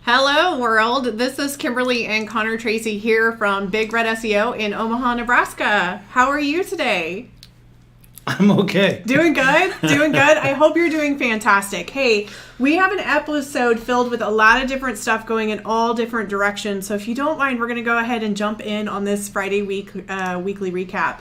Hello, world. This is Kimberly and Conor Tracy here from Big Red SEO in Omaha, Nebraska. How are you today? I'm okay. Doing good? Doing good? I hope you're doing fantastic. Hey, we have an episode filled with a lot of different stuff going in all different directions. So if you don't mind, we're going to go ahead and jump in on this Friday weekly recap.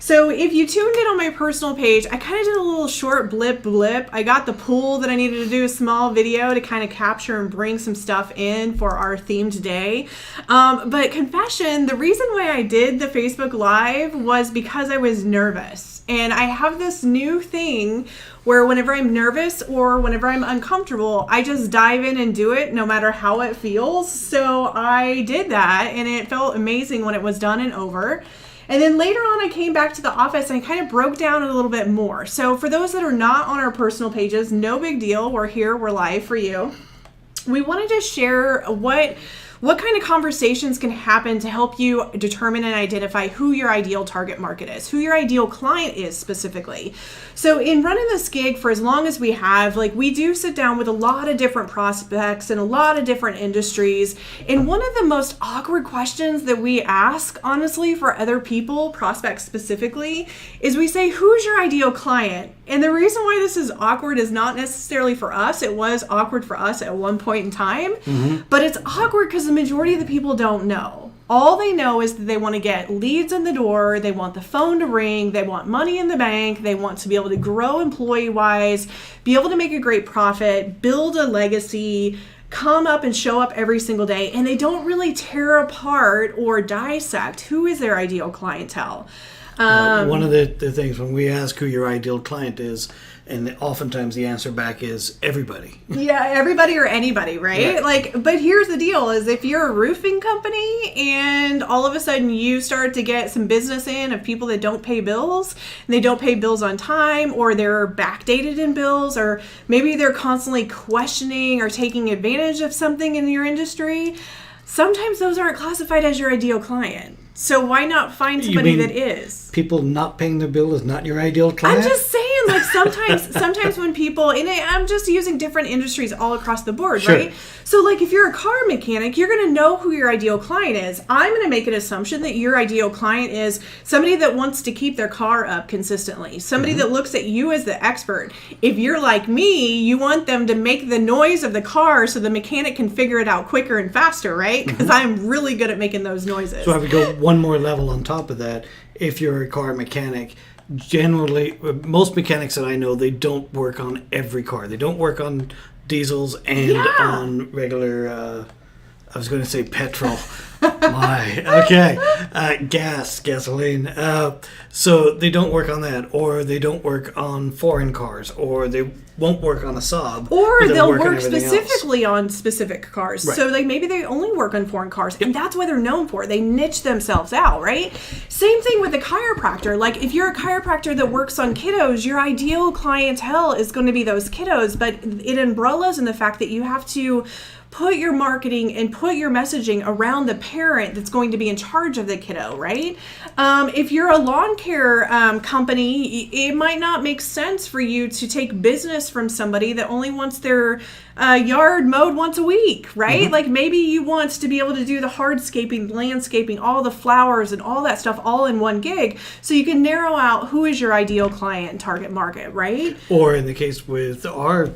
So if you tuned in on my personal page, I kind of did a little short blip. I got the pool that I needed to do a small video to kind of capture and bring some stuff in for our theme today. But confession, the reason why I did the Facebook Live was because I was nervous. And I have this new thing where whenever I'm nervous or whenever I'm uncomfortable, I just dive in and do it no matter how it feels. So I did that and it felt amazing when it was done and over. And then later on, I came back to the office and I kind of broke down a little bit more. So for those that are not on our personal pages, no big deal. We're here. We're live for you. We wanted to share what kind of conversations can happen to help you determine and identify who your ideal target market is, who your ideal client is specifically. So in running this gig for as long as we have, we do sit down with a lot of different prospects in a lot of different industries. And one of the most awkward questions that we ask, honestly, for other people, prospects specifically, is we say, who's your ideal client? And the reason why this is awkward is not necessarily for us. It was awkward for us at one point in time, but it's awkward because the majority of the people don't know. All they know is that they want to get leads in the door, they want the phone to ring, they want money in the bank, they want to be able to grow employee-wise, be able to make a great profit, build a legacy, come up and show up every single day, and they don't really tear apart or dissect who is their ideal clientele. One of the things when we ask who your ideal client is, and oftentimes the answer back is everybody. Yeah, everybody or anybody, right? Yeah. But here's the deal is if you're a roofing company and all of a sudden you start to get some business in of people that don't pay bills, and they don't pay bills on time, or they're backdated in bills, or maybe they're constantly questioning or taking advantage of something in your industry, sometimes those aren't classified as your ideal client. So why not find somebody that is? People not paying their bill is not your ideal client? I'm just saying, sometimes when people, and I'm just using different industries all across the board, sure. Right? So if you're a car mechanic, you're going to know who your ideal client is. I'm going to make an assumption that your ideal client is somebody that wants to keep their car up consistently, somebody that looks at you as the expert. If you're like me, you want them to make the noise of the car so the mechanic can figure it out quicker and faster, right? Because I'm really good at making those noises. So I would go one more level on top of that. If you're a car mechanic, generally, most mechanics that I know, they don't work on every car. They don't work on diesels and on regular, I was going to say petrol. Gasoline. So they don't work on that, or they don't work on foreign cars, or they won't work on a Saab. Or they'll work specifically on specific cars. Right. So maybe they only work on foreign cars, and that's what they're known for. They niche themselves out, right? Same thing with a chiropractor. If you're a chiropractor that works on kiddos, your ideal clientele is going to be those kiddos, but it umbrellas in the fact that you have to put your marketing and put your messaging around the parent that's going to be in charge of the kiddo, right? If you're a lawn care company, it might not make sense for you to take business from somebody that only wants their yard mowed once a week, right? Maybe you want to be able to do the hardscaping, landscaping, all the flowers and all that stuff all in one gig, so you can narrow out who is your ideal client and target market, right? Or in the case with our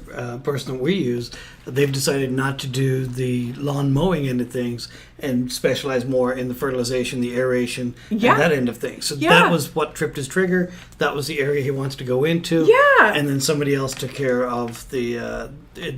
person that we use, they've decided not to do the lawn mowing end of things and specialize more in the fertilization, the aeration, and that end of things. So that was what tripped his trigger. That was the area he wants to go into. Yeah. And then somebody else took care of the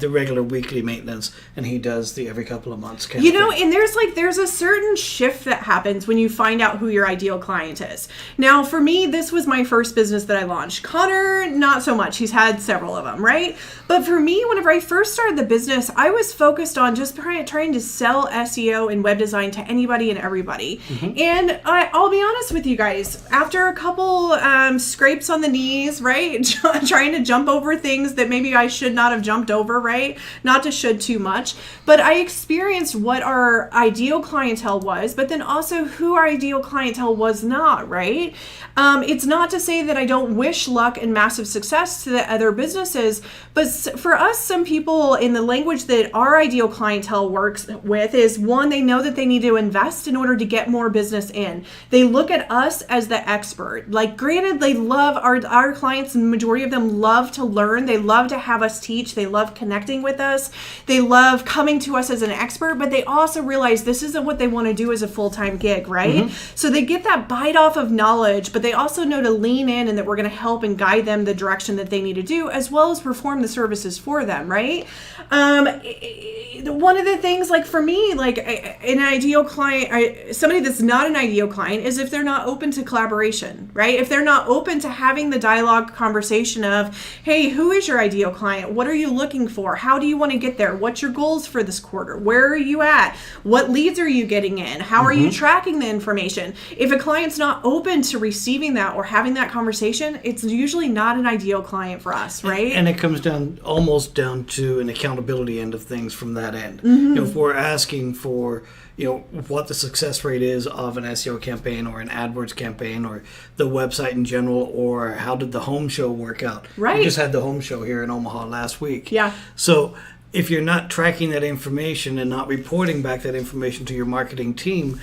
regular weekly maintenance, and he does the every couple of months kind of thing. And there's a certain shift that happens when you find out who your ideal client is. Now, for me, this was my first business that I launched. Conor, not so much. He's had several of them, right? But for me, whenever I first started the business, I was focused on just trying to sell SEO and web design to anybody and everybody. And I'll be honest with you guys, after a couple scrapes on the knees, right? Trying to jump over things that maybe I should not have jumped over, over, right? Not to should too much, but I experienced what our ideal clientele was, but then also who our ideal clientele was not, right? It's not to say that I don't wish luck and massive success to the other businesses, but for us, some people in the language that our ideal clientele works with is one, they know that they need to invest in order to get more business in. They look at us as the expert. Like, granted, they love our clients, and the majority of them love to learn. They love to have us teach. They love connecting with us. They love coming to us as an expert, but they also realize this isn't what they want to do as a full-time gig, right? So they get that bite off of knowledge, but they also know to lean in and that we're going to help and guide them the direction that they need to do, as well as perform the services for them, right? One of the things, like for me, like an ideal client, somebody that's not an ideal client is if they're not open to collaboration, right? If they're not open to having the dialogue conversation of, hey, who is your ideal client? What are you looking for? How do you want to get there? What's your goals for this quarter? Where are you at? What leads are you getting in? How are you tracking the information? If a client's not open to receiving that or having that conversation, it's usually not an ideal client for us, right? And it comes down almost down to an accountability end of things from that end. You know, if we're asking for, you know, what the success rate is of an SEO campaign or an AdWords campaign or the website in general, or how did the home show work out? Right. We just had the home show here in Omaha last week. Yeah. So if you're not tracking that information and not reporting back that information to your marketing team,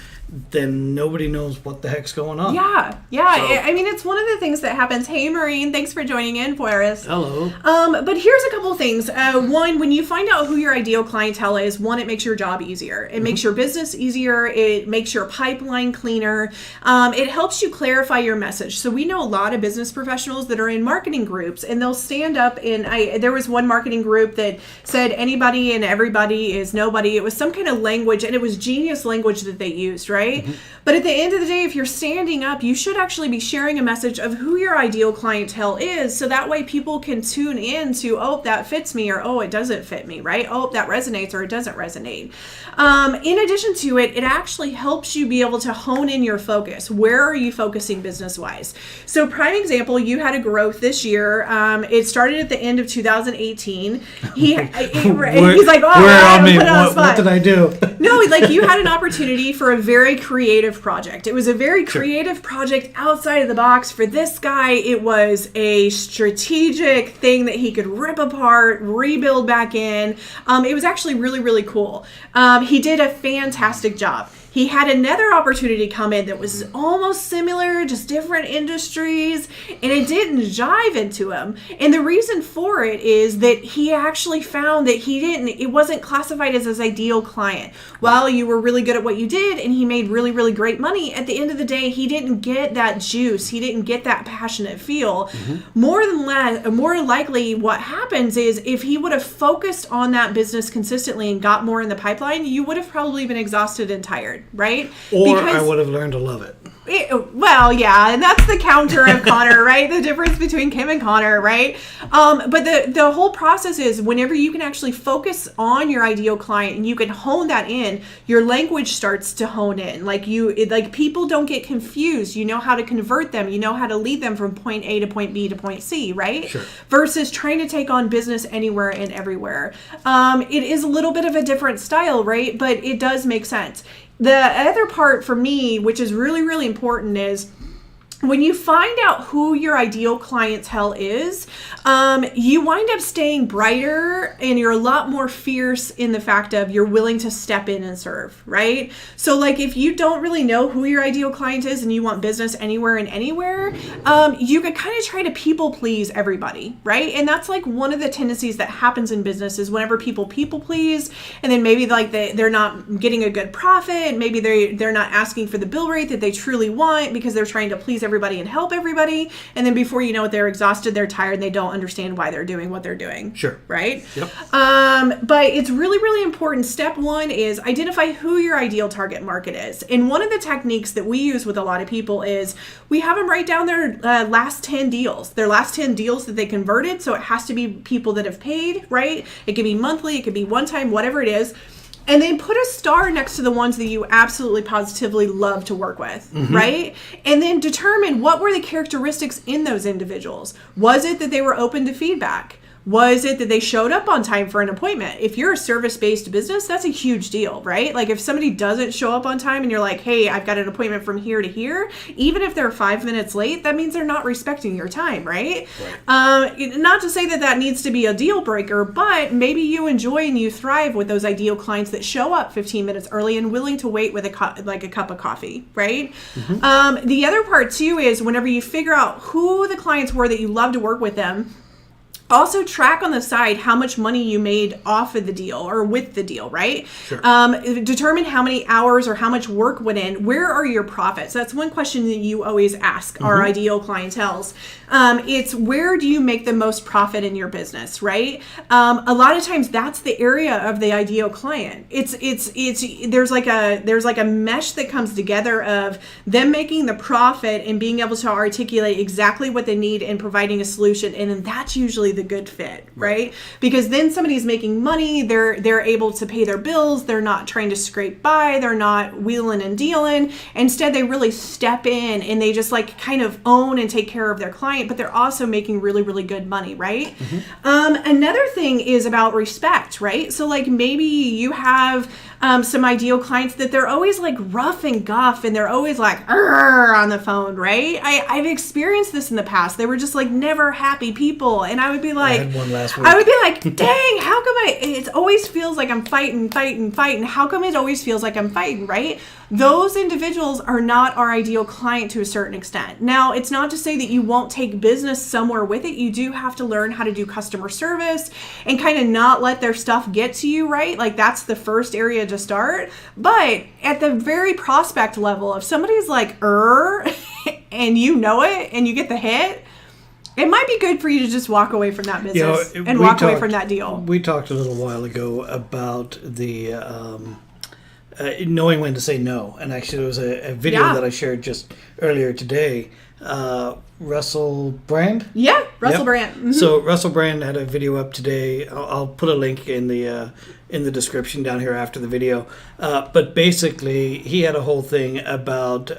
then nobody knows what the heck's going on. Yeah. So, I mean, it's one of the things that happens. Hey, Maureen, thanks for joining in for us. Hello. But here's a couple of things. One, when you find out who your ideal clientele is, one, it makes your job easier. It makes your business easier. It makes your pipeline cleaner. It helps you clarify your message. So we know a lot of business professionals that are in marketing groups, and they'll stand up there was one marketing group that said anybody and everybody is nobody. It was some kind of language, and it was genius language that they used, right? But at the end of the day, if you're standing up, you should actually be sharing a message of who your ideal clientele is, so that way people can tune in to, oh, that fits me, or oh, it doesn't fit me, right? Oh, that resonates, or it doesn't resonate. In addition to it, it actually helps you be able to hone in your focus. Where are you focusing business-wise? So prime example, you had a growth this year. It started at the end of 2018. He's like, oh, where on me? Put it on the spot. What did I do? No, like you had an opportunity for a very creative project. It was a very creative project outside of the box. For this guy, it was a strategic thing that he could rip apart, rebuild back in. It was actually really, really cool. He did a fantastic job. He had another opportunity come in that was almost similar, just different industries, and it didn't jive into him. And the reason for it is that he actually found that it wasn't classified as his ideal client. While you were really good at what you did and he made really, really great money, at the end of the day, he didn't get that juice. He didn't get that passionate feel. More likely what happens is if he would have focused on that business consistently and got more in the pipeline, you would have probably been exhausted and tired. Right? Or I would have learned to love it. Well, yeah, and that's the counter of Conor, right? The difference between Kim and Conor, right? But the whole process is whenever you can actually focus on your ideal client and you can hone that in, your language starts to hone in. Like people don't get confused. You know how to convert them. You know how to lead them from point A to point B to point C, right? Sure. Versus trying to take on business anywhere and everywhere. It is a little bit of a different style, right? But it does make sense. The other part for me, which is really, really important, is when you find out who your ideal clientele is, you wind up staying brighter and you're a lot more fierce in the fact of you're willing to step in and serve, right? So like if you don't really know who your ideal client is and you want business anywhere and anywhere, you could kind of try to people please everybody, right? And that's like one of the tendencies that happens in business is whenever people please, and then maybe like they're not getting a good profit, maybe they're not asking for the bill rate that they truly want because they're trying to please everybody and help everybody, and then before you know it, they're exhausted, they're tired, and they don't understand why they're doing what they're doing. Sure. Right? Yep. But it's really, really important. Step one is identify who your ideal target market is. And one of the techniques that we use with a lot of people is we have them write down their last 10 deals that they converted. So it has to be people that have paid, right? It could be monthly, it could be one time, whatever it is. And then put a star next to the ones that you absolutely positively love to work with, right? And then determine what were the characteristics in those individuals. Was it that they were open to feedback? Was it that they showed up on time for an appointment? If you're a service-based business, that's a huge deal, right? Like if somebody doesn't show up on time and you're like, hey, I've got an appointment from here to here, even if they're 5 minutes late, that means they're not respecting your time, right? Not to say that that needs to be a deal breaker, but maybe you enjoy and you thrive with those ideal clients that show up 15 minutes early and willing to wait with a cup of coffee, right? The other part too is whenever you figure out who the clients were that you love to work with them, also track on the side how much money you made off of the deal or with the deal, right? Sure. Determine how many hours or how much work went in. Where are your profits? That's one question that you always ask our ideal clienteles. It's where do you make the most profit in your business, right? A lot of times that's the area of the ideal client. There's like a mesh that comes together of them making the profit and being able to articulate exactly what they need and providing a solution, and then that's usually the good fit, right? Because then somebody's making money, they're able to pay their bills, they're not trying to scrape by, they're not wheeling and dealing. Instead, they really step in and they just like kind of own and take care of their client, but they're also making really, really good money, right? Another thing is about respect, right? So like maybe you have some ideal clients that they're always like rough and guff and they're always like on the phone, right? I've experienced this in the past. They were just like never happy people, and I would be like, I had one last week. I would be like, dang, how come it always feels like I'm fighting? How come it always feels like I'm fighting, right? Those individuals are not our ideal client to a certain extent. Now, it's not to say that you won't take business somewhere with it. You do have to learn how to do customer service and kind of not let their stuff get to you, right? Like that's the first area to start. But at the very prospect level, if somebody's like, and you know it and you get the hit, it might be good for you to just walk away from that business and walk away from that deal. We talked a little while ago about the knowing when to say no. And actually, there was a video that I shared just earlier today. Russell Brand? Yeah, Russell Brand. Mm-hmm. So Russell Brand had a video up today. I'll put a link in the description down here after the video. But basically, he had a whole thing about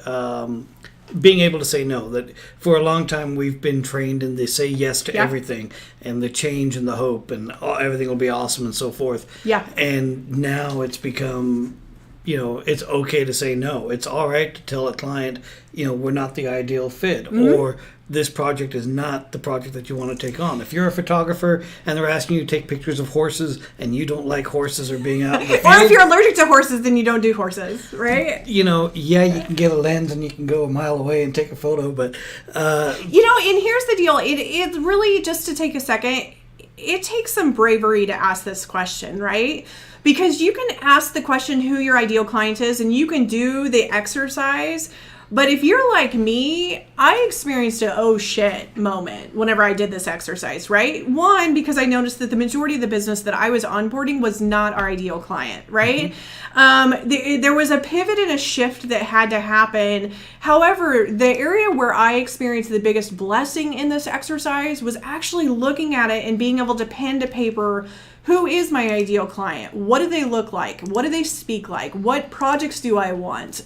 being able to say no. That for a long time we've been trained in the say yes to everything and the change and the hope and everything will be awesome and so forth. Yeah. And now it's become, it's okay to say no. It's all right to tell a client, we're not the ideal fit, or this project is not the project that you want to take on. If you're a photographer and they're asking you to take pictures of horses and you don't like horses or being out in the field, or if you're allergic to horses, then you don't do horses, right? You can get a lens and you can go a mile away and take a photo, but and here's the deal. It really, just to take a second, it takes some bravery to ask this question, right? Because you can ask the question who your ideal client is and you can do the exercise. But if you're like me, I experienced a oh shit moment whenever I did this exercise, right? One, because I noticed that the majority of the business that I was onboarding was not our ideal client, right? There was a pivot and a shift that had to happen. However, the area where I experienced the biggest blessing in this exercise was actually looking at it and being able to pen to paper, who is my ideal client? What do they look like? What do they speak like? What projects do I want?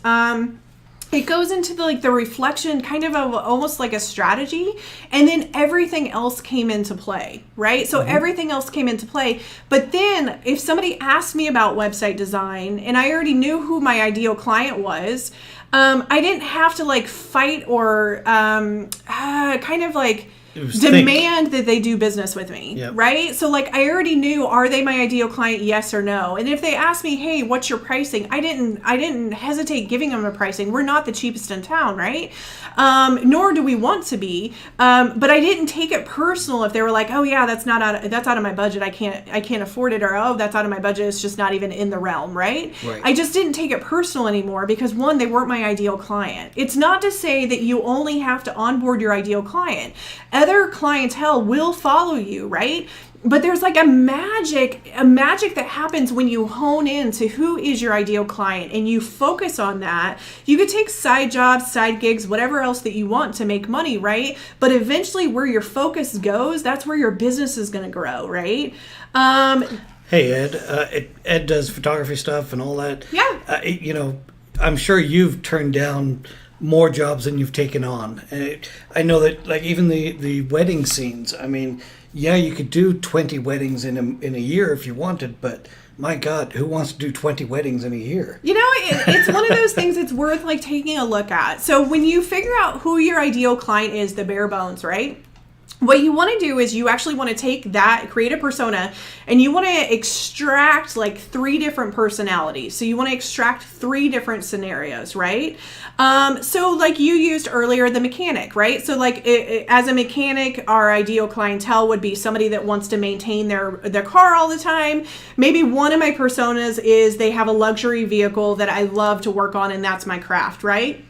It goes into the reflection kind of almost like a strategy, and then everything else came into play, right? So everything else came into play. But then if somebody asked me about website design and I already knew who my ideal client was, I didn't have to fight or demand that they do business with me, right? So I already knew, are they my ideal client? Yes or no. And if they ask me, hey, what's your pricing? I didn't hesitate giving them a pricing. We're not the cheapest in town, right? Nor do we want to be. But I didn't take it personal if they were like, oh yeah, that's out of my budget. I can't afford it, or oh, that's out of my budget. It's just not even in the realm, right? I just didn't take it personal anymore because one, they weren't my ideal client. It's not to say that you only have to onboard your ideal client. Other clientele will follow you, right? But there's a magic that happens when you hone in to who is your ideal client and you focus on that. You could take side jobs, side gigs, whatever else that you want to make money, right? But eventually where your focus goes, that's where your business is going to grow, right? Hey, Ed. Ed does photography stuff and all that. Yeah. I'm sure you've turned down more jobs than you've taken on. And I know that even the wedding scenes, I mean, yeah, you could do 20 weddings in a year if you wanted, but my God, who wants to do 20 weddings in a year? You know, it's one of those things it's worth like taking a look at. So when you figure out who your ideal client is, the bare bones, right? What you want to do is you actually want to take that, create a persona, and you want to extract like 3 different personalities. So you want to extract 3 different scenarios, right? So like you used earlier, the mechanic, right? So like as a mechanic, our ideal clientele would be somebody that wants to maintain their car all the time. Maybe one of my personas is they have a luxury vehicle that I love to work on, and that's my craft, right?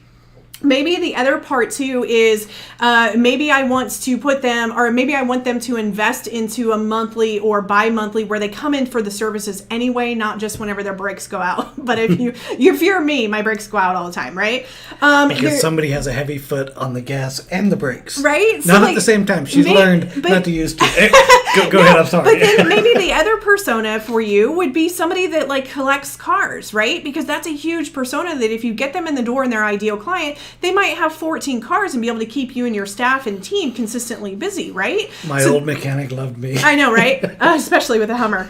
Maybe the other part too is maybe I want to put them, or maybe I want them to invest into a monthly or bi-monthly where they come in for the services anyway, not just whenever their brakes go out. But if you're me, my brakes go out all the time, right? Because somebody has a heavy foot on the gas and the brakes, right? So not like, at the same time. She's learned not to use. Go ahead. I'm sorry. But then maybe the other persona for you would be somebody that like collects cars, right? Because that's a huge persona that if you get them in the door and their ideal client, they might have 14 cars and be able to keep you and your staff and team consistently busy, right? My old mechanic loved me. I know, right? Especially with a Hummer.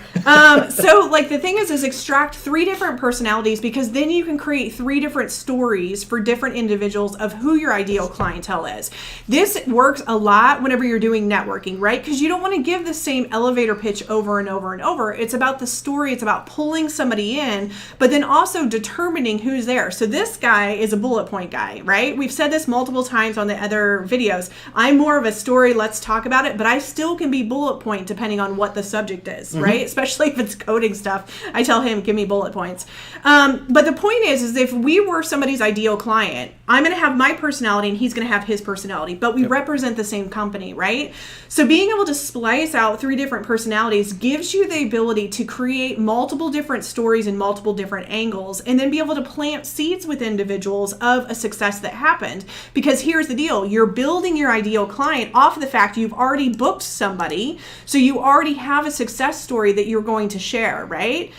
So like the thing is extract 3 different personalities, because then you can create 3 different stories for different individuals of who your ideal clientele is. This works a lot whenever you're doing networking, right? Because you don't want to give the same elevator pitch over and over and over. It's about the story. It's about pulling somebody in, but then also determining who's there. So this guy is a bullet point guy, right? We've said this multiple times on the other videos. I'm more of a story, let's talk about it, but I still can be bullet point depending on what the subject is, right? Especially if it's coding stuff. I tell him, give me bullet points. But the point is if we were somebody's ideal client, I'm going to have my personality and he's going to have his personality, but we represent the same company, right? So being able to splice out 3 different personalities gives you the ability to create multiple different stories and multiple different angles, and then be able to plant seeds with individuals of a success that happened. Because here's the deal, you're building your ideal client off of the fact you've already booked somebody, so you already have a success story that you're going to share, right?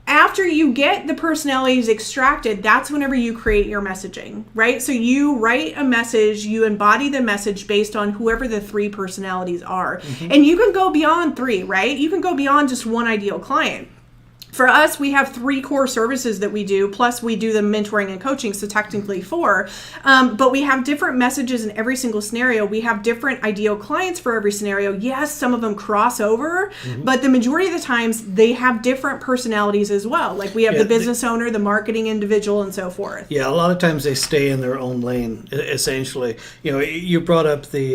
After you get the personalities extracted, that's whenever you create your messaging, right? So you write a message, you embody the message based on whoever the 3 personalities are. And you can go beyond 3, right? You can go beyond just one ideal client. For us, we have 3 core services that we do, plus we do the mentoring and coaching, so technically 4. But we have different messages in every single scenario. We have different ideal clients for every scenario. Yes, some of them cross over, but the majority of the times they have different personalities as well. Like we have the business owner, the marketing individual, and so forth. Yeah, a lot of times they stay in their own lane, essentially. You know, you brought up the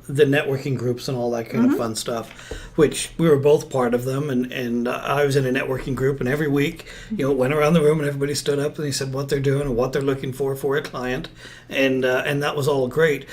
networking groups and all that kind of fun stuff, which we were both part of them, and I was in a networking group, and every week, you know, went around the room and everybody stood up and they said what they're doing and what they're looking for a client, and that was all great.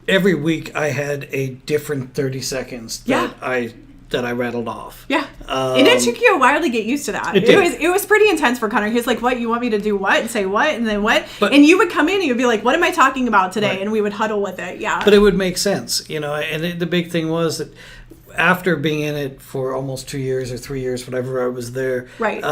Every week I had a different 30 seconds that I rattled off. Yeah. And it took you a while to get used to that. It was pretty intense for Conor. He was like, what, you want me to do what? And say what? And then what? And you would come in and you'd be like, what am I talking about today? Right. And we would huddle with it. Yeah. But it would make sense, you know, and the big thing was that after being in it for almost 2 years or 3 years, whatever I was there, right.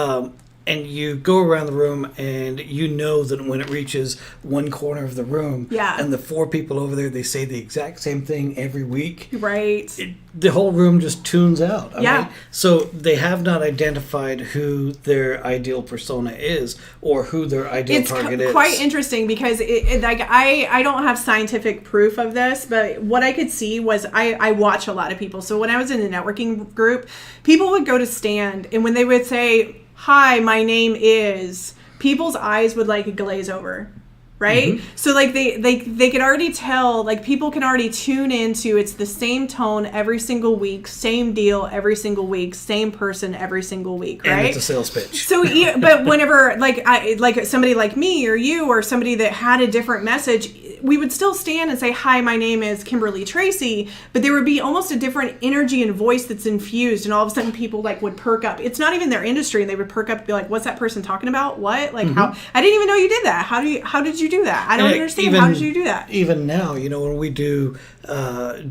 And you go around the room and you know that when it reaches one corner of the room, and the 4 people over there, they say the exact same thing every week. Right. The whole room just tunes out. I mean, so they have not identified who their ideal persona is or who their ideal target is. It's quite interesting because like I don't have scientific proof of this, but what I could see was I watch a lot of people. So when I was in the networking group, people would go to stand, and when they would say, hi, my name is, people's eyes would like glaze over, right? So like they could already tell, like people can already tune into, it's the same tone every single week, same deal every single week, same person every single week, right? And it's a sales pitch. So, but whenever like somebody like me or you or somebody that had a different message, we would still stand and say, hi, my name is Kimberly Tracy, but there would be almost a different energy and voice that's infused, and all of a sudden people like would perk up. It's not even their industry, and they would perk up and be like, what's that person talking about? What? Like how? I didn't even know you did that. How did you do that? I don't understand. How did you do that? Even now, you know, when we do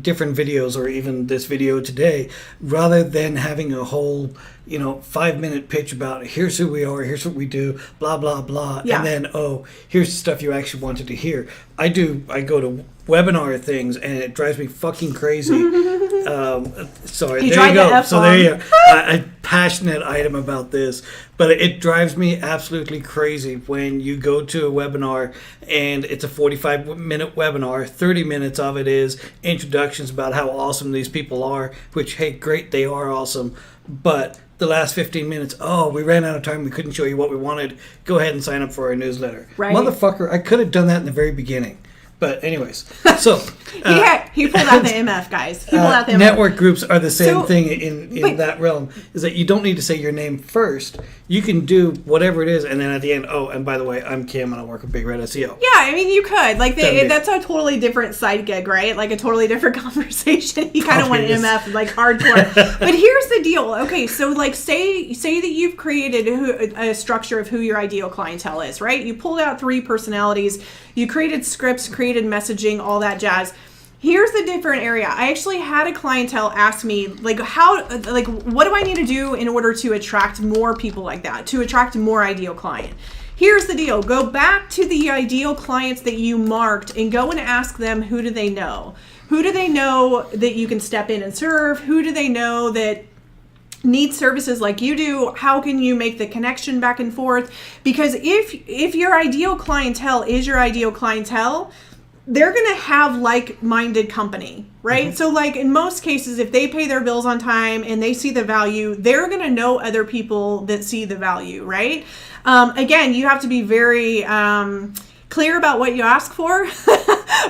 different videos, or even this video today, rather than having a whole 5-minute pitch about here's who we are, here's what we do, blah blah blah, and then here's the stuff you actually wanted to hear, I go to webinar things, and it drives me fucking crazy. Sorry, there you go. So there you go. A passionate item about this, but it drives me absolutely crazy when you go to a webinar and it's a 45-minute webinar. 30 minutes of it is introductions about how awesome these people are, which, hey, great, they are awesome. But the last 15 minutes, we ran out of time, we couldn't show you what we wanted. Go ahead and sign up for our newsletter. Right. Motherfucker, I could have done that in the very beginning. But anyways, so... he pulled out the MF, guys. He pulled out the MF. Network groups are the same thing in that realm, is that you don't need to say your name first. You can do whatever it is, and then at the end, and by the way, I'm Kim, and I work with Big Red SEO. Yeah, I mean, you could. Like, that's a totally different side gig, right? Like, a totally different conversation. You kind of went MF, like, hardcore. But here's the deal. Okay, so, like, say that you've created a structure of who your ideal clientele is, right? You pulled out 3 personalities. You created scripts, created messaging, all that jazz. Here's the different area. I actually had a clientele ask me, what do I need to do in order to attract more people like that, to attract a more ideal client? Here's the deal. Go back to the ideal clients that you marked and go and ask them, who do they know? Who do they know that you can step in and serve? Who do they know that need services like you do? How can you make the connection back and forth? Because if your ideal clientele is your ideal clientele, they're going to have like-minded company, right? Mm-hmm. So like in most cases, if they pay their bills on time and they see the value, they're going to know other people that see the value, right? Again, you have to be very clear about what you ask for,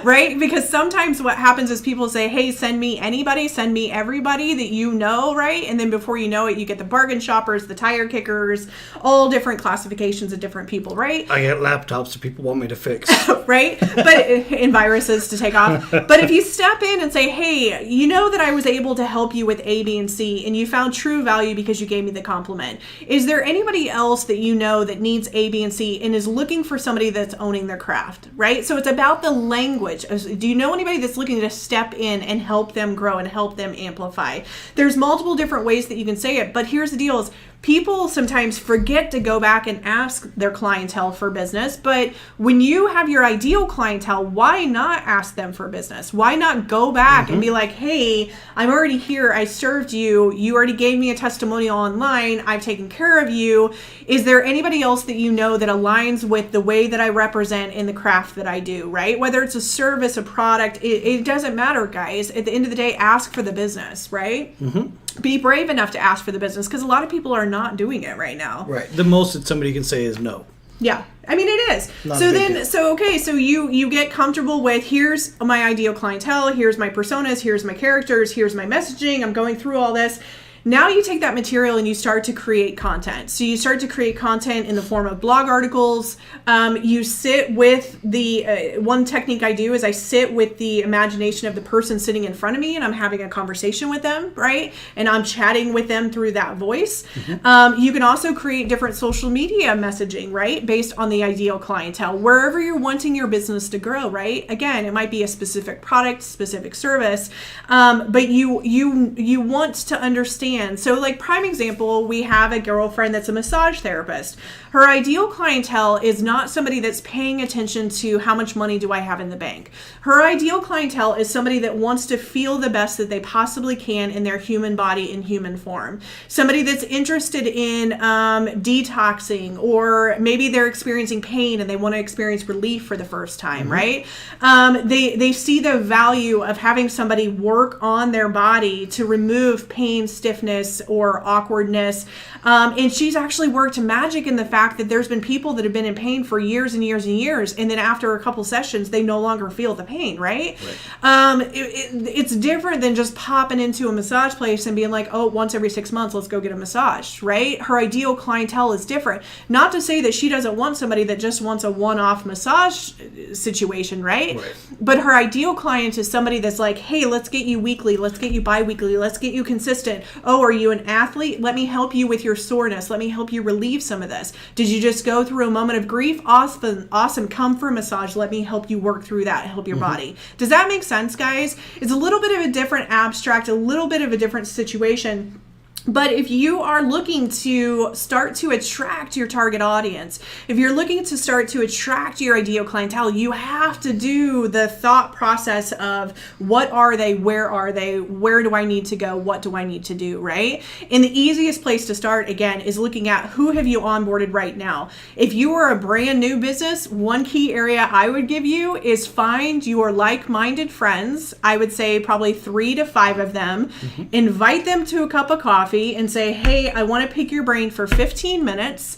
right? Because sometimes what happens is people say, hey, send me anybody, send me everybody that you know, right? And then before you know it, you get the bargain shoppers, the tire kickers, all different classifications of different people, right? I get laptops that people want me to fix. Right? And viruses to take off. But if you step in and say, hey, you know that I was able to help you with A, B, and C, and you found true value because you gave me the compliment. Is there anybody else that you know that needs A, B, and C and is looking for somebody that's owning their craft, right? So it's about the language. Do you know anybody that's looking to step in and help them grow and help them amplify? There's multiple different ways that you can say it, but here's the deal is people sometimes forget to go back and ask their clientele for business. But when you have your ideal clientele, why not ask them for business? Why not go back and be like, hey, I'm already here. I served you. You already gave me a testimonial online. I've taken care of you. Is there anybody else that you know that aligns with the way that I represent in the craft that I do, right? Whether it's a service, a product, it doesn't matter, guys. At the end of the day, ask for the business, right? Mm-hmm. Be brave enough to ask for the business because a lot of people are not doing it right now. Right. The most that somebody can say is no. Yeah. I mean, it is. So you get comfortable with, here's my ideal clientele, here's my personas, here's my characters, here's my messaging, I'm going through all this. Now you take that material and you start to create content. So you start to create content in the form of blog articles. You sit with the, one technique I do is I sit with the imagination of the person sitting in front of me and I'm having a conversation with them, right? And I'm chatting with them through that voice. Mm-hmm. You can also create different social media messaging, right? Based on the ideal clientele, wherever you're wanting your business to grow, right? Again, it might be a specific product, specific service, but you want to understand. So like prime example, we have a girlfriend that's a massage therapist. Her ideal clientele is not somebody that's paying attention to how much money do I have in the bank. Her ideal clientele is somebody that wants to feel the best that they possibly can in their human body in human form. Somebody that's interested in detoxing, or maybe they're experiencing pain and they want to experience relief for the first time, right? They see the value of having somebody work on their body to remove pain, stiffness, or awkwardness. And she's actually worked magic in the fact that there's been people that have been in pain for years and years and years. And then after a couple sessions, they no longer feel the pain, right? It's different than just popping into a massage place and being like, oh, once every 6 months, let's go get a massage, right? Her ideal clientele is different. Not to say that she doesn't want somebody that just wants a one-off massage situation, right? But her ideal client is somebody that's like, hey, let's get you weekly, let's get you bi-weekly, let's get you consistent. Oh, are you an athlete? Let me help you with your soreness. Let me help you relieve some of this. Did you just go through a moment of grief? Awesome. Come for a massage. Let me help you work through that, help your body. Does that make sense, guys? It's a little bit of a different abstract, a little bit of a different situation. But if you are looking to start to attract your target audience, if you're looking to start to attract your ideal clientele, you have to do the thought process of what are they, where do I need to go, what do I need to do, right? And the easiest place to start, again, is looking at who have you onboarded right now. If you are a brand new business, one key area I would give you is find your like-minded friends. I would say probably 3 to 5 of them. Invite them to a cup of coffee and say, hey, I want to pick your brain for 15 minutes.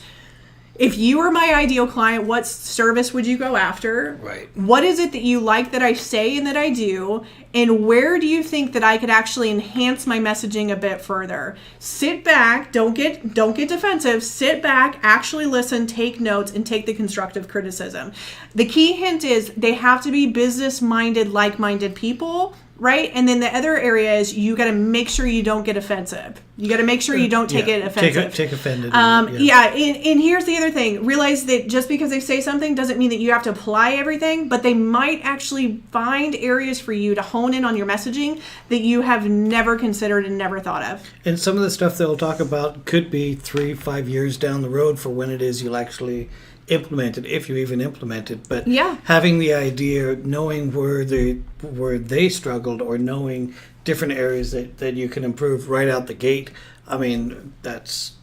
If you were my ideal client, what service would you go after? Right. What is it that you like that I say and that I do? And where do you think that I could actually enhance my messaging a bit further? Sit back, don't get defensive. Sit back, actually listen, take notes, and take the constructive criticism. The key hint is they have to be business-minded, like-minded people. Right? And then the other area is you got to make sure you don't get offensive. You got to make sure you don't take it offensive. Take offended. And here's the other thing. Realize that just because they say something doesn't mean that you have to apply everything, but they might actually find areas for you to hone in on your messaging that you have never considered and never thought of. And some of the stuff they'll talk about could be 3-5 years down the road for when it is you'll actually implement it, if you even implement it. But having the idea, knowing where they struggled, or knowing different areas that you can improve right out the gate, I mean, that's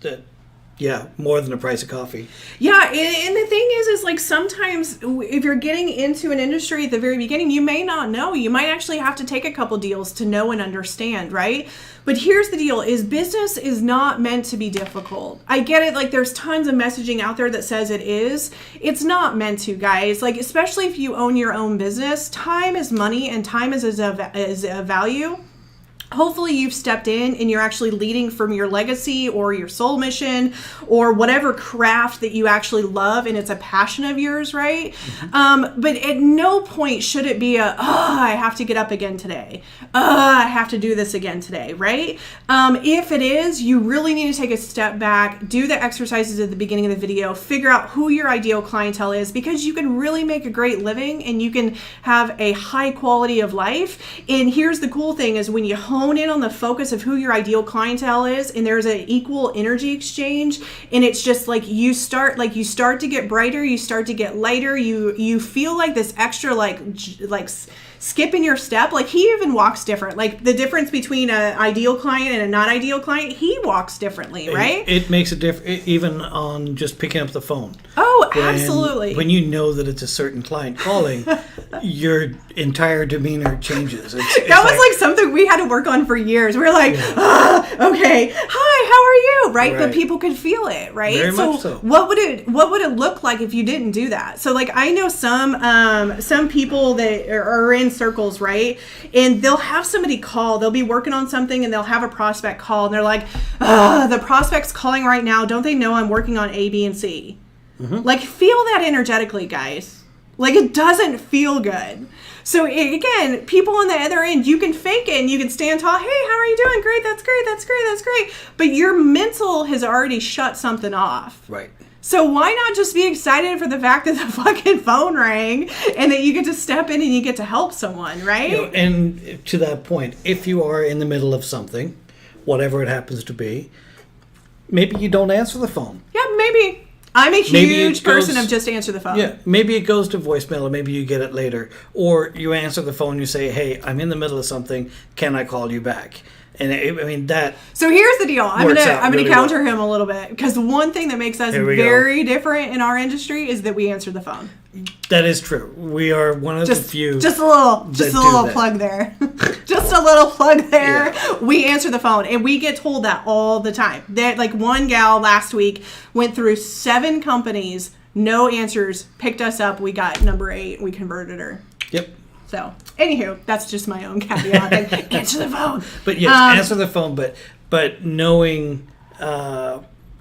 more than the price of coffee. Yeah, and the thing is like sometimes if you're getting into an industry at the very beginning, you may not know. You might actually have to take a couple deals to know and understand, right? But here's the deal, is business is not meant to be difficult. I get it, like there's tons of messaging out there that says it is. It's not meant to, guys. Like, especially if you own your own business, time is money and time is a value. Hopefully you've stepped in and you're actually leading from your legacy or your soul mission or whatever craft that you actually love and it's a passion of yours, right? But at no point should it be I have to get up again today. I have to do this again today, right? If it is, you really need to take a step back, do the exercises at the beginning of the video, figure out who your ideal clientele is, because you can really make a great living and you can have a high quality of life. And here's the cool thing is when you hone in on the focus of who your ideal clientele is and there's an equal energy exchange, and it's just like you start to get brighter, you start to get lighter, you feel like this extra like skip in your step. Like he even walks different. Like the difference between an ideal client and a not ideal client, he walks differently, right? It makes a difference even on just picking up the phone. Oh, absolutely. When you know that it's a certain client calling, your entire demeanor changes. That was like something we had to work on for years. We were like, okay, hi, how are you? Right? But people could feel it, right? Very much so. What would it look like if you didn't do that? So like I know some people that are in circles, right? And they'll have somebody call, they'll be working on something and they'll have a prospect call and they're like, the prospect's calling right now. Don't they know I'm working on A, B, and C? Like feel that energetically, guys. Like it doesn't feel good. So again, people on the other end, you can fake it and you can stand tall. Hey, how are you doing? Great. That's great. That's great. That's great. But your mental has already shut something off. Right. So why not just be excited for the fact that the fucking phone rang and that you get to step in and you get to help someone, right? And to that point, if you are in the middle of something, whatever it happens to be, maybe you don't answer the phone. Yeah, maybe. I'm a huge person of just answer the phone. Yeah, maybe it goes to voicemail or maybe you get it later. Or you answer the phone, you say, hey, I'm in the middle of something. Can I call you back? And that. So here's the deal. I'm gonna counter him a little bit, because one thing that makes us very different in our industry is that we answer the phone. That is true. We are one of the few. Just a little plug there. Just a little plug there. Yeah. We answer the phone, and we get told that all the time. That like one gal last week went through 7 companies, no answers, picked us up. We got number 8. We converted her. Yep. So, anywho, that's just my own caveat. Like, answer the phone. But yes, answer the phone. But knowing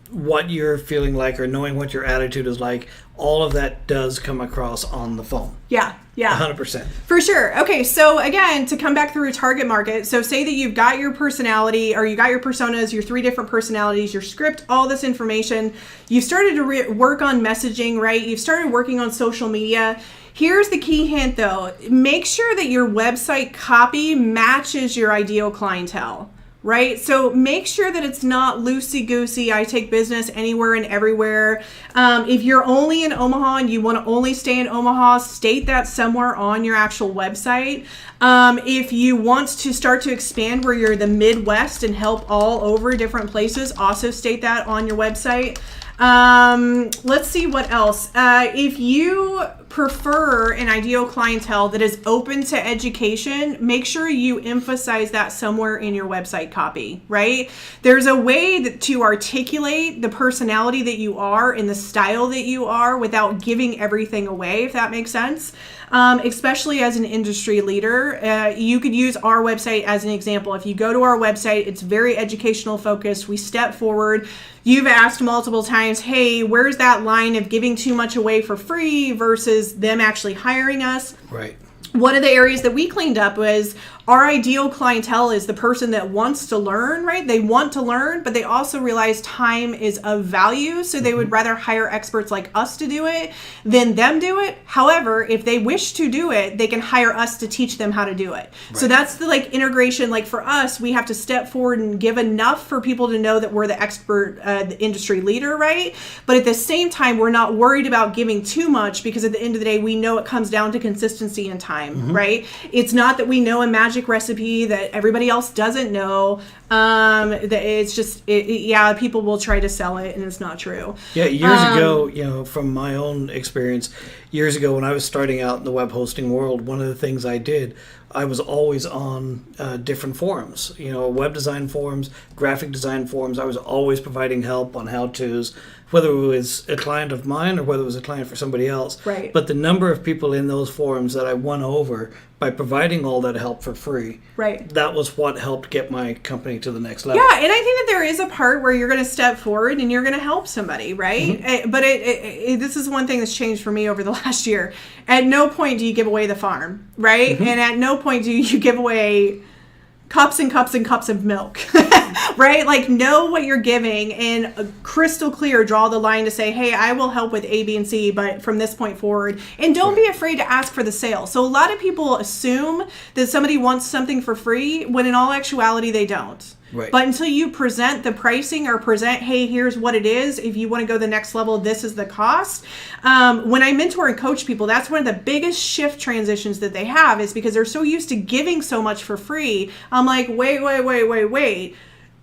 what you're feeling like or knowing what your attitude is like, all of that does come across on the phone. Yeah. 100%. For sure. Okay, so again, to come back through a target market, so say that you've got your personality or you got your personas, your 3 different personalities, your script, all this information. You've started to work on messaging, right? You've started working on social media. Here's the key hint though. Make sure that your website copy matches your ideal clientele. right? So make sure that it's not loosey-goosey, I take business anywhere and everywhere. If you're only in Omaha and you want to only stay in Omaha, state that somewhere on your actual website. If you want to start to expand where you're the Midwest and help all over different places, also state that on your website. Let's see what else. If you prefer an ideal clientele that is open to education, make sure you emphasize that somewhere in your website copy, right? There's a way to articulate the personality that you are and the style that you are without giving everything away, if that makes sense. Especially as an industry leader, you could use our website as an example. If you go to our website, it's very educational focused. We step forward. You've asked multiple times, hey, where's that line of giving too much away for free versus them actually hiring us? Right. One of the areas that we cleaned up was our ideal clientele is the person that wants to learn, right? They want to learn, but they also realize time is of value. So they would rather hire experts like us to do it than them do it. However, if they wish to do it, they can hire us to teach them how to do it. Right. So that's the integration. For us, we have to step forward and give enough for people to know that we're the expert, the industry leader, right? But at the same time, we're not worried about giving too much because at the end of the day, we know it comes down to consistency and time, right? It's not that we know a magic recipe that everybody else doesn't know. It's just, people will try to sell it and it's not true. Yeah, years ago, from my own experience, years ago when I was starting out in the web hosting world, one of the things I did, I was always on different forums, web design forums, graphic design forums. I was always providing help on how-tos, whether it was a client of mine or whether it was a client for somebody else. Right. But the number of people in those forums that I won over by providing all that help for free, right, that was what helped get my company to the next level. Yeah, and I think that there is a part where you're going to step forward and you're going to help somebody, right? But this is one thing that's changed for me over the last year. At no point do you give away the farm, right? And at no point do you give away cups and cups and cups of milk, right? Know what you're giving and crystal clear, draw the line to say, hey, I will help with A, B, and C, but from this point forward, and don't be afraid to ask for the sale. So a lot of people assume that somebody wants something for free when in all actuality, they don't. Right. But until you present the pricing or present, hey, here's what it is. If you want to go the next level, this is the cost. When I mentor and coach people, that's one of the biggest shift transitions that they have is because they're so used to giving so much for free. I'm like, wait.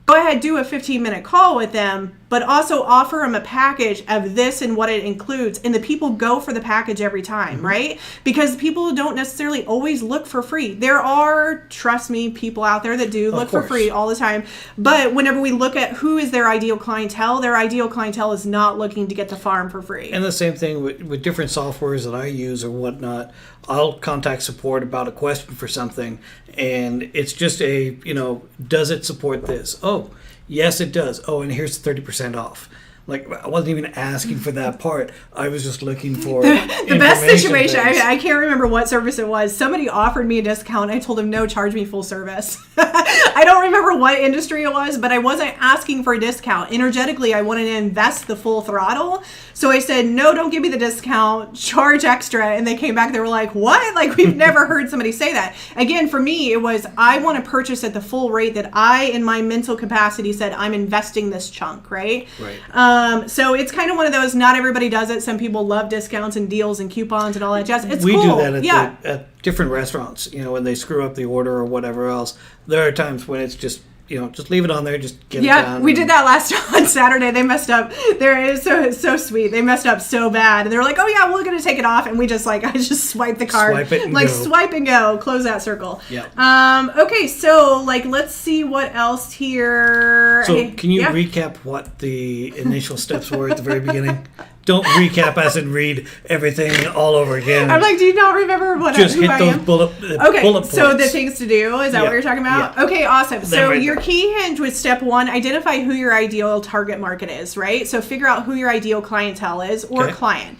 Go ahead, do a 15-minute call with them, but also offer them a package of this and what it includes. And the people go for the package every time, right? Because people don't necessarily always look for free. There are, trust me, people out there that do look for free all the time. But whenever we look at who is their ideal clientele is not looking to get the farm for free. And the same thing with different softwares that I use or whatnot. I'll contact support about a question for something, and it's just does it support this? Oh, yes, it does. Oh, and here's 30% off. I wasn't even asking for that part. I was just looking for the best situation. I can't remember what service it was. Somebody offered me a discount. I told them, no, charge me full service. I don't remember what industry it was, but I wasn't asking for a discount. Energetically, I wanted to invest the full throttle. So I said, no, don't give me the discount, charge extra. And they came back, they were like, what? We've never heard somebody say that. Again, for me, it was, I want to purchase at the full rate that I, in my mental capacity, said I'm investing this chunk, right? Right. So it's kind of one of those, not everybody does it. Some people love discounts and deals and coupons and all that jazz. It's we cool. do that at different restaurants, when they screw up the order or whatever else. There are times when it's just, just leave it on there, just get it done. Yeah, we did that last on Saturday. They messed up. It is so sweet. They messed up so bad. And they were like, oh yeah, we're going to take it off. And we just I just swiped the card. Swipe it and go. Swipe and go. Close that circle. Yeah. Okay, so let's see what else here. So can you recap what the initial steps were at the very beginning? Don't recap as in read everything all over again. I'm like, do you not remember what Just hit those bullet points. So the things to do, is that what you're talking about? Yeah. Okay, awesome. So right your key hinge was step 1, identify who your ideal target market is, right? So figure out who your ideal clientele is or client.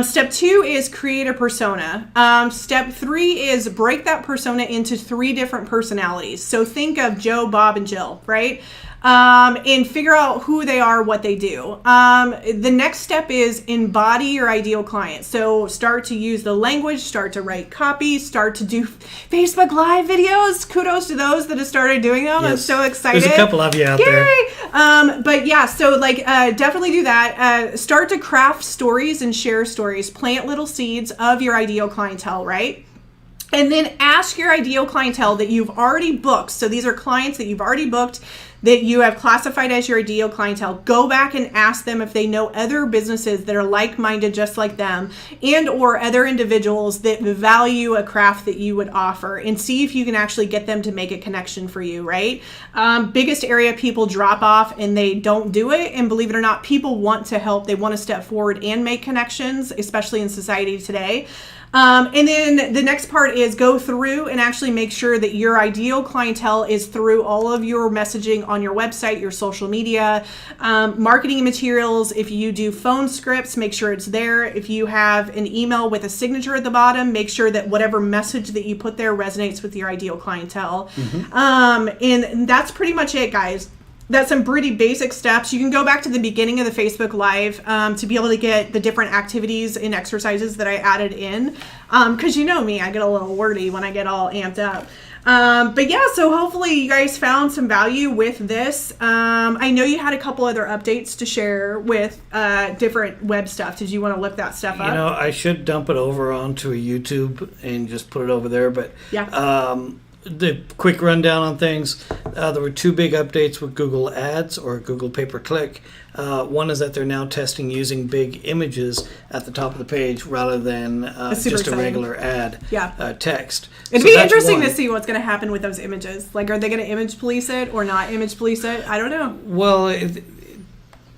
Step 2 is create a persona. Step 3 is break that persona into 3 different personalities. So think of Joe, Bob, and Jill, right? and figure out who they are, what they do. The next step is embody your ideal client. So start to use the language, start to write copy, start to do Facebook Live videos. Kudos to those that have started doing them. Yes. I'm so excited. There's a couple of you out there. But yeah, so like definitely do that. Start to craft stories and share stories. Plant little seeds of your ideal clientele, right? And then ask your ideal clientele that you've already booked. So these are clients that you've already booked, that you have classified as your ideal clientele. Go back and ask them if they know other businesses that are like-minded just like them, and or other individuals that value a craft that you would offer, and see if you can actually get them to make a connection for you, right? Biggest area people drop off and they don't do it. And believe it or not, people want to help. They want to step forward and make connections, especially in society today. And then the next part is go through and actually make sure that your ideal clientele is through all of your messaging on your website, your social media, marketing materials. If you do phone scripts, make sure it's there. If you have an email with a signature at the bottom, make sure that whatever message that you put there resonates with your ideal clientele. And that's pretty much it, guys. That's some pretty basic steps. You can go back to the beginning of the Facebook Live to be able to get the different activities and exercises that I added in. Because you know me, I get a little wordy when I get all amped up. But yeah, so hopefully you guys found some value with this. I know you had a couple other updates to share with different web stuff. Did you want to look that stuff up? You know, I should dump it over onto a YouTube and just put it over there. But yeah. The quick rundown on things, there were two big updates with Google Ads or Google pay-per-click. One is that they're now testing using big images at the top of the page rather than just a regular ad text. It'd be interesting to see what's going to happen with those images. Like, are they going to image police it or not image police it? I don't know. Well,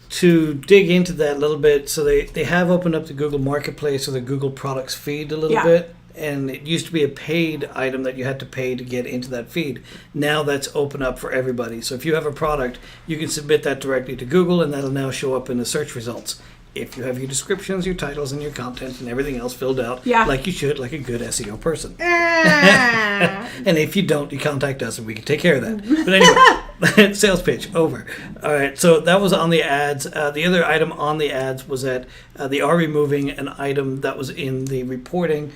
to dig into that a little bit, so they have opened up the Google Marketplace or the Google Products feed a little bit. And it used to be a paid item that you had to pay to get into that feed. Now that's open up for everybody. So if you have a product, you can submit that directly to Google, and that'll now show up in the search results. If you have your descriptions, your titles, and your content, and everything else filled out like you should, like a good SEO person. And if you don't, you contact us, and we can take care of that. But anyway, sales pitch, over. All right, so that was on the ads. The other item on the ads was that they are removing an item that was in the reporting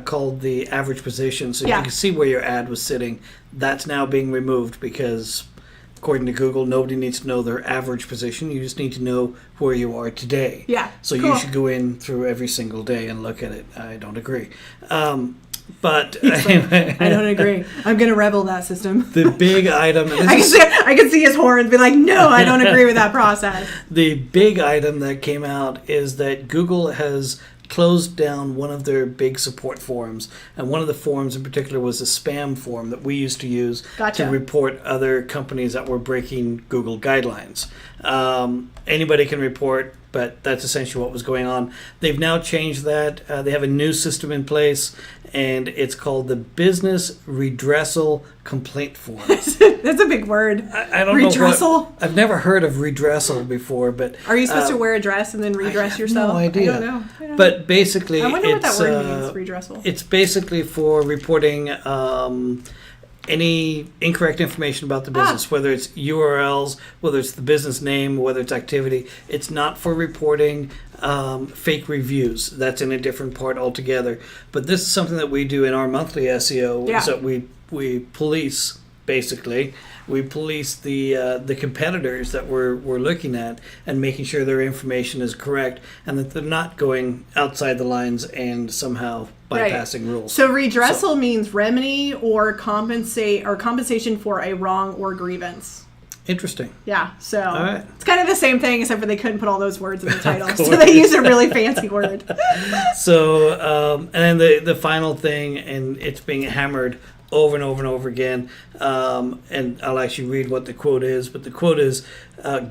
called the average position. So you can see where your ad was sitting. That's now being removed because, according to Google, nobody needs to know their average position. You just need to know where you are today. Yeah. So you should go in through every single day and look at it. I don't agree. But I don't agree. I'm going to rebel that system. The big item. I can see his horns be like, no, I don't agree with that process. The big item that came out is that Google has closed down one of their big support forums, and one of the forums in particular was a spam forum that we used to use to report other companies that were breaking Google guidelines. Anybody can report, but that's essentially what was going on. They've now changed that. They have a new system in place, and it's called the Business Redressal Complaint Form. That's a big word. I don't Redressal? know. I've never heard of redressal before, but are you supposed to wear a dress and then redress yourself? No idea. I don't know. But basically, I wonder what that word means. Redressal. It's basically for reporting any incorrect information about the business, whether it's URLs, whether it's the business name, whether it's activity. It's not for reporting fake reviews. That's in a different part altogether. But this is something that we do in our monthly SEO. Is that we police, basically. We police the competitors that we're looking at and making sure their information is correct and that they're not going outside the lines and somehow bypassing rules. So redressal means remedy or compensation for a wrong or grievance. Interesting. Yeah, so it's kind of the same thing, except for they couldn't put all those words in the title, so they used a really fancy word. So, and then the final thing, and it's being hammered over and over and over again, and I'll actually read what the quote is, but the quote is,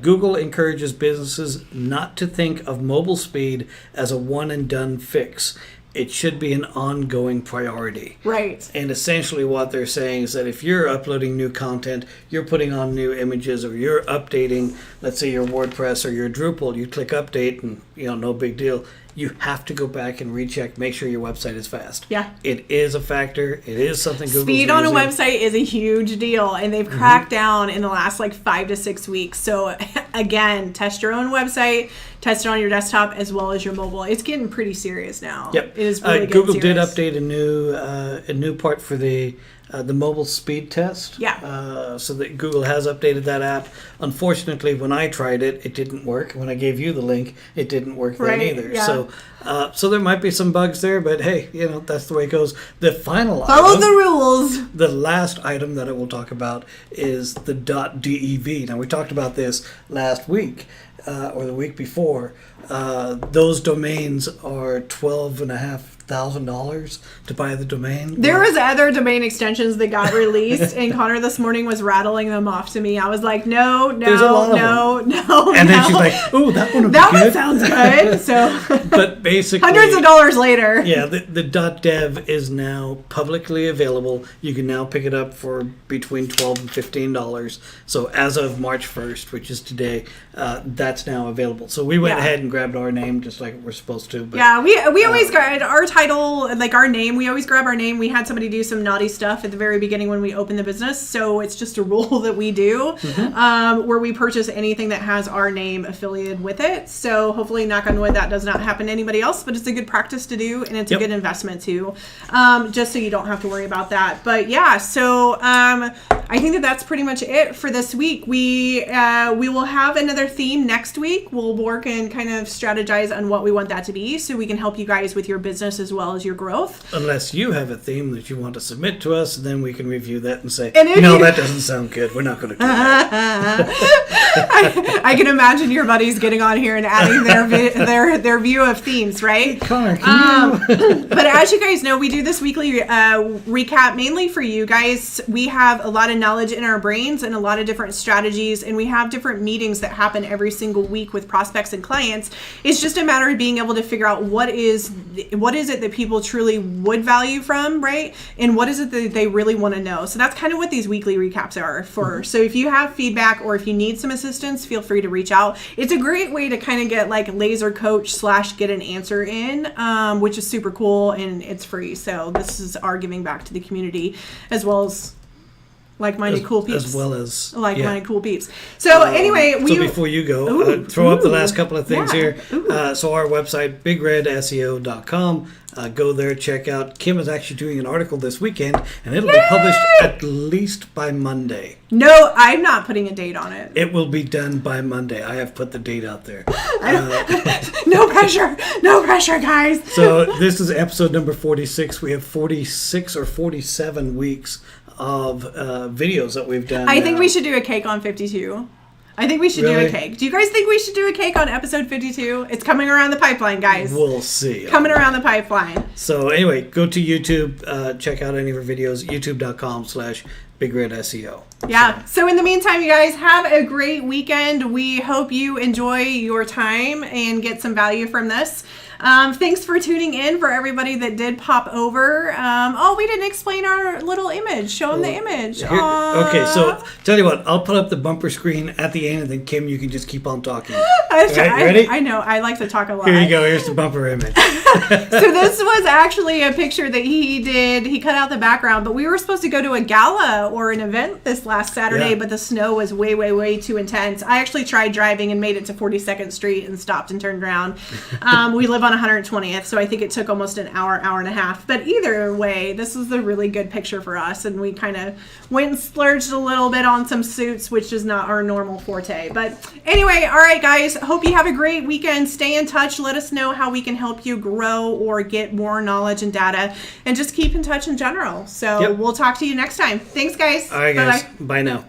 Google encourages businesses not to think of mobile speed as a one-and-done fix. It should be an ongoing priority. Right. And essentially what they're saying is that if you're uploading new content, you're putting on new images, or you're updating, let's say your WordPress or your Drupal, you click update and, no big deal. you have to go back and recheck, make sure your website is fast. Yeah. It is a factor. It is something Google's Speed on a using. website is a huge deal, and they've cracked down in the last 5 to 6 weeks. So again, test your own website, test it on your desktop as well as your mobile. It's getting pretty serious now. Yep. It is really Google getting did serious. update a new part for the mobile speed test. Yeah. So that Google has updated that app. Unfortunately, when I tried it, it didn't work. When I gave you the link, it didn't work then either. Yeah. So there might be some bugs there, but hey, that's the way it goes. The final Follow item, the rules. the last item that I will talk about is the .dev. Now, we talked about this last week or the week before. Those domains are $12,500 to buy the domain. There was other domain extensions that got released, and Connor this morning was rattling them off to me. I was like, no. And then she's like, oh, that one would be that good. one sounds good. So, But basically, hundreds of dollars later. yeah, the .dev is now publicly available. You can now pick it up for between $12 and $15. So as of March 1st, which is today, that's now available. So we went ahead and grabbed our name just like we're supposed to. But, yeah, we always grab our title, our name. We always grab our name. We had somebody do some naughty stuff at the very beginning when we opened the business. So it's just a rule that we do where we purchase anything that has our name affiliated with it. So hopefully, knock on wood, that does not happen to anybody else, but it's a good practice to do, and it's a good investment too, just so you don't have to worry about that. But yeah, so I think that's pretty much it for this week. We will have another theme next week. We'll work and kind of strategize on what we want that to be so we can help you guys with your business as well as your growth. Unless you have a theme that you want to submit to us, then we can review that and say, And that doesn't sound good. We're not going to do that. I can imagine your buddies getting on here and adding their view of themes, right? Connor, can you? But as you guys know, we do this weekly recap mainly for you guys. We have a lot of knowledge in our brains and a lot of different strategies, and we have different meetings that happen every single week with prospects and clients. It's just a matter of being able to figure out what is it that people truly would value from, right? And what is it that they really want to know. So that's kind of what these weekly recaps are for. So if you have feedback or if you need some assistance, feel free to reach out. It's a great way to kind of get laser coach / get an answer in, which is super cool, and it's free. So this is our giving back to the community as well as like-minded cool peeps. As well as like-minded cool peeps. So anyway, so before you go, throw up the last couple of things here. So our website, bigredseo.com. Go there, check out. Kim is actually doing an article this weekend, and it'll be published at least by Monday. No, I'm not putting a date on it. It will be done by Monday. I have put the date out there. No pressure, guys. So this is episode number 46. We have 46 or 47 weeks of videos that we've done. I think we should do a cake on 52. I think we should do a cake. Do you guys think we should do a cake on episode 52? It's coming around the pipeline, guys. We'll see. Coming around the pipeline. So anyway, go to YouTube, check out any of our videos, youtube.com/BigRedSEO. Yeah. So in the meantime, you guys have a great weekend. We hope you enjoy your time and get some value from this. Thanks for tuning in for everybody that did pop over. We didn't explain our little image. Show them the image. Okay, so tell you what, I'll put up the bumper screen at the end, and then Kim, you can just keep on talking. Ready? I know. I like to talk a lot. Here you go. Here's the bumper image. So this was actually a picture that he did. He cut out the background, but we were supposed to go to a gala or an event this last Saturday, but the snow was way, way, way too intense. I actually tried driving and made it to 42nd Street and stopped and turned around. We live on 120th, so I think it took almost an hour and a half. But either way, this is a really good picture for us, and we kind of went and splurged a little bit on some suits, which is not our normal forte. But anyway, all right, guys, hope you have a great weekend. Stay in touch. Let us know how we can help you grow or get more knowledge and data, and just keep in touch in general. So we'll talk to you next time. Thanks, guys. All right, guys. Bye now.